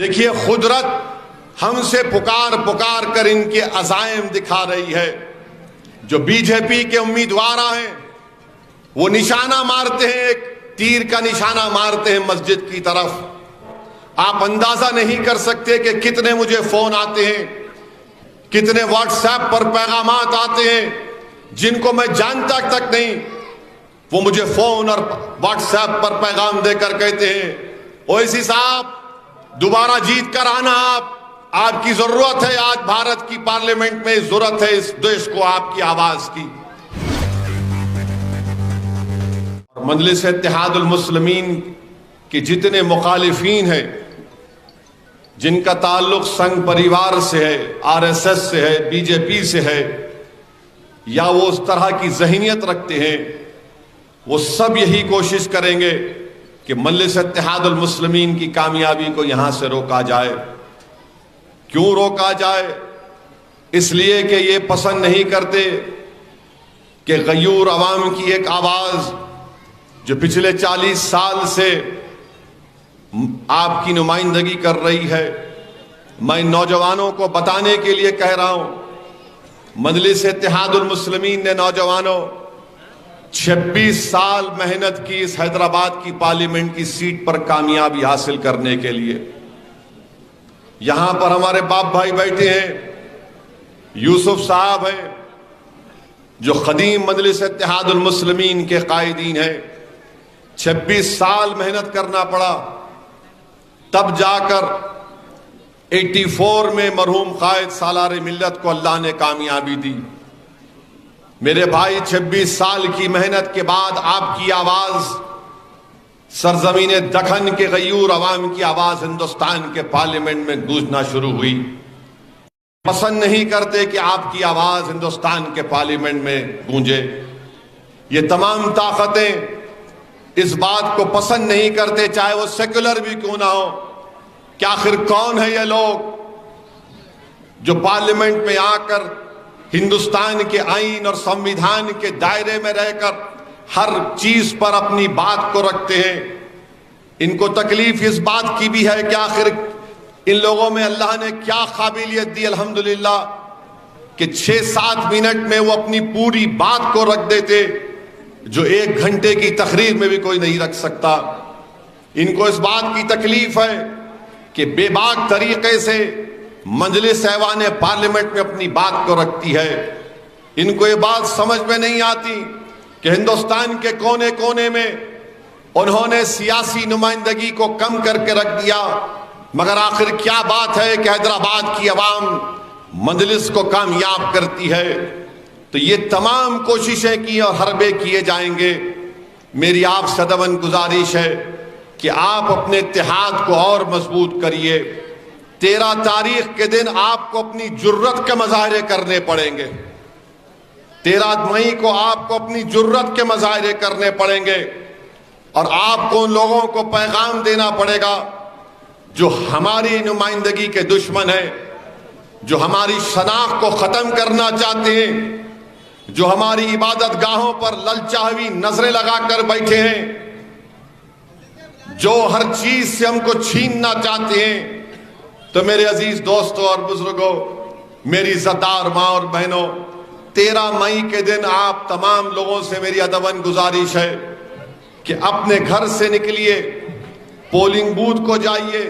دیکھیے قدرت ہم سے پکار پکار کر ان کے عزائم دکھا رہی ہے. جو بی جے پی کے امیدوار ہیں وہ نشانہ مارتے ہیں، ایک تیر کا نشانہ مارتے ہیں مسجد کی طرف. آپ اندازہ نہیں کر سکتے کہ کتنے مجھے فون آتے ہیں، کتنے واٹس ایپ پر پیغامات آتے ہیں جن کو میں جانتا تک نہیں. وہ مجھے فون اور واٹس ایپ پر پیغام دے کر کہتے ہیں اویسی صاحب دوبارہ جیت کر آنا، آپ کی ضرورت ہے، آج بھارت کی پارلیمنٹ میں ضرورت ہے اس دیش کو آپ کی آواز کی. مجلس اتحاد المسلمین کے جتنے مخالفین ہیں جن کا تعلق سنگھ پریوار سے ہے، آر ایس ایس سے ہے، بی جے پی سے ہے، یا وہ اس طرح کی ذہنیت رکھتے ہیں، وہ سب یہی کوشش کریں گے کہ مجلس اتحاد المسلمین کی کامیابی کو یہاں سے روکا جائے. کیوں روکا جائے؟ اس لیے کہ یہ پسند نہیں کرتے کہ غیور عوام کی ایک آواز جو پچھلے 40 سال سے آپ کی نمائندگی کر رہی ہے. میں نوجوانوں کو بتانے کے لیے کہہ رہا ہوں، مجلس اتحاد المسلمین نے نوجوانوں 26 سال محنت کی اس حیدرآباد کی پارلیمنٹ کی سیٹ پر کامیابی حاصل کرنے کے لیے. یہاں پر ہمارے باپ بھائی بیٹھے ہیں، یوسف صاحب ہیں جو قدیم مجلس اتحاد المسلمین کے قائدین ہیں. 26 سال محنت کرنا پڑا، تب جا کر 84 میں مرحوم قائد سالار ملت کو اللہ نے کامیابی دی. میرے بھائی 26 سال کی محنت کے بعد آپ کی آواز سرزمین دکن کے غیور عوام کی آواز ہندوستان کے پارلیمنٹ میں گونجنا شروع ہوئی. پسند نہیں کرتے کہ آپ کی آواز ہندوستان کے پارلیمنٹ میں گونجے. یہ تمام طاقتیں اس بات کو پسند نہیں کرتے، چاہے وہ سیکولر بھی کیوں نہ ہو، کہ آخر کون ہے یہ لوگ جو پارلیمنٹ میں آ کر ہندوستان کے آئین اور سمویدھان کے دائرے میں رہ کر ہر چیز پر اپنی بات کو رکھتے ہیں. ان کو تکلیف اس بات کی بھی ہے کہ آخر ان لوگوں میں اللہ نے کیا قابلیت دی الحمدللہ کہ 6-7 منٹ میں وہ اپنی پوری بات کو رکھ دیتے جو 1 گھنٹے کی تقریر میں بھی کوئی نہیں رکھ سکتا. ان کو اس بات کی تکلیف ہے کہ بے باک طریقے سے مجلس ایوان پارلیمنٹ میں اپنی بات کو رکھتی ہے. ان کو یہ بات سمجھ میں نہیں آتی کہ ہندوستان کے کونے کونے میں انہوں نے سیاسی نمائندگی کو کم کر کے رکھ دیا، مگر آخر کیا بات ہے کہ حیدرآباد کی عوام مجلس کو کامیاب کرتی ہے. تو یہ تمام کوششیں کی اور حربے کیے جائیں گے. میری آپ سے دون گزارش ہے کہ آپ اپنے اتحاد کو اور مضبوط کریے. 13 تاریخ کے دن آپ کو اپنی جرت کے مظاہرے کرنے پڑیں گے. 13 مئی کو آپ کو اپنی جرت کے مظاہرے کرنے پڑیں گے اور آپ کو ان لوگوں کو پیغام دینا پڑے گا جو ہماری نمائندگی کے دشمن ہیں، جو ہماری شناخت کو ختم کرنا چاہتے ہیں، جو ہماری عبادت گاہوں پر للچاوی نظریں لگا کر بیٹھے ہیں، جو ہر چیز سے ہم کو چھیننا چاہتے ہیں. تو میرے عزیز دوستوں اور بزرگوں، میری عزتدار ماں اور بہنوں، 13 مئی کے دن آپ تمام لوگوں سے میری ادباً گزارش ہے کہ اپنے گھر سے نکلیے، پولنگ بوتھ کو جائیے،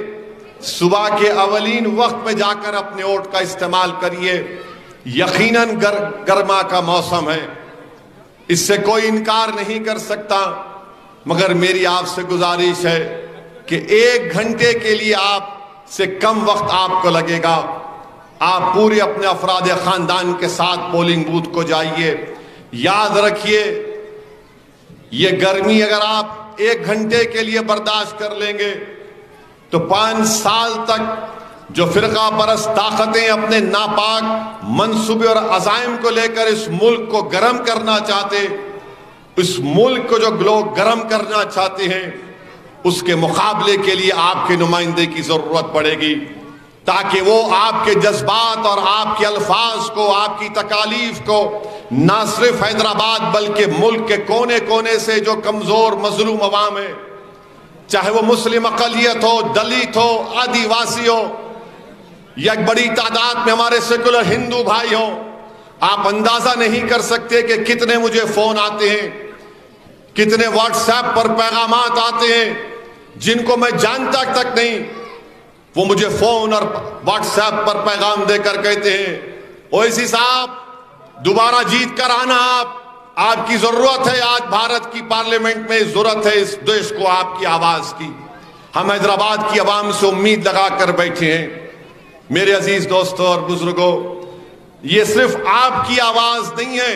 صبح کے اولین وقت میں جا کر اپنے ووٹ کا استعمال کریے. یقیناً گرما کا موسم ہے، اس سے کوئی انکار نہیں کر سکتا، مگر میری آپ سے گزارش ہے کہ 1 گھنٹے کے لیے آپ سے کم وقت آپ کو لگے گا. آپ پورے اپنے افراد خاندان کے ساتھ پولنگ بوتھ کو جائیے. یاد رکھیے یہ گرمی اگر آپ 1 گھنٹے کے لیے برداشت کر لیں گے تو 5 سال تک جو فرقہ پرست طاقتیں اپنے ناپاک منصوبے اور عزائم کو لے کر اس ملک کو گرم کرنا چاہتے، اس ملک کو جو لوگ گرم کرنا چاہتے ہیں، اس کے مقابلے کے لیے آپ کے نمائندے کی ضرورت پڑے گی تاکہ وہ آپ کے جذبات اور آپ کے الفاظ کو، آپ کی تکالیف کو نہ صرف حیدرآباد بلکہ ملک کے کونے کونے سے جو کمزور مظلوم عوام ہیں چاہے وہ مسلم اقلیت ہو، دلت ہو، آدیواسی ہو، یا ایک بڑی تعداد میں ہمارے سیکولر ہندو بھائی ہوں، آپ اندازہ نہیں کر سکتے کہ کتنے مجھے فون آتے ہیں، کتنے واٹس ایپ پر پیغامات آتے ہیں جن کو میں جانتا تک نہیں، وہ مجھے فون اور واٹس ایپ پر پیغام دے کر کہتے ہیں اویسی صاحب دوبارہ جیت کر آنا، آپ کی ضرورت ہے، آج بھارت کی پارلیمنٹ میں ضرورت ہے اس دیش کو آپ کی آواز کی، ہم حیدرآباد کی عوام سے امید لگا کر بیٹھے ہیں۔ میرے عزیز دوستوں اور بزرگوں، یہ صرف آپ کی آواز نہیں ہے،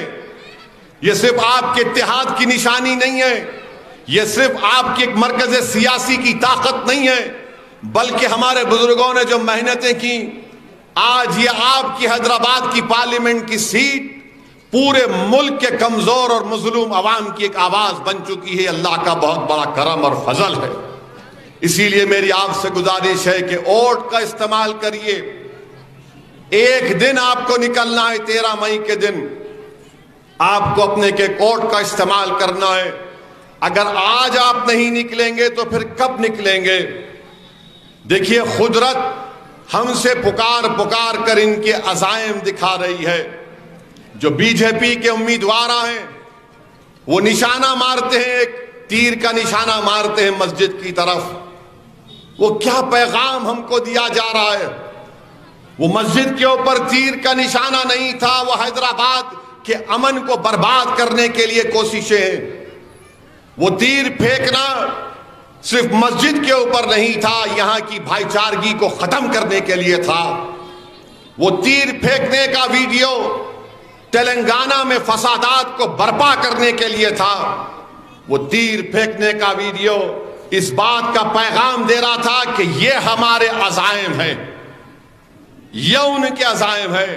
یہ صرف آپ کے اتحاد کی نشانی نہیں ہے، یہ صرف آپ کی ایک مرکز سیاسی کی طاقت نہیں ہے، بلکہ ہمارے بزرگوں نے جو محنتیں کی، آج یہ آپ کی حیدرآباد کی پارلیمنٹ کی سیٹ پورے ملک کے کمزور اور مظلوم عوام کی ایک آواز بن چکی ہے۔ اللہ کا بہت بڑا کرم اور فضل ہے۔ اسی لیے میری آپ سے گزارش ہے کہ ووٹ کا استعمال کریے۔ ایک دن آپ کو نکلنا ہے، 13 مئی کے دن آپ کو اپنے کے ووٹ کا استعمال کرنا ہے۔ اگر آج آپ نہیں نکلیں گے تو پھر کب نکلیں گے؟ دیکھیے قدرت ہم سے پکار کر ان کے عزائم دکھا رہی ہے۔ جو بی جے پی کے امیدوار ہیں وہ نشانہ مارتے ہیں، ایک تیر کا نشانہ مارتے ہیں مسجد کی طرف۔ وہ کیا پیغام ہم کو دیا جا رہا ہے؟ وہ مسجد کے اوپر تیر کا نشانہ نہیں تھا، وہ حیدرآباد کے امن کو برباد کرنے کے لیے کوششیں ہیں۔ وہ تیر پھینکنا صرف مسجد کے اوپر نہیں تھا، یہاں کی بھائی چارگی کو ختم کرنے کے لیے تھا۔ وہ تیر پھینکنے کا ویڈیو تلنگانہ میں فسادات کو برپا کرنے کے لیے تھا۔ وہ تیر پھینکنے کا ویڈیو اس بات کا پیغام دے رہا تھا کہ یہ ہمارے عزائم ہیں، یہ ان کے عزائم ہیں۔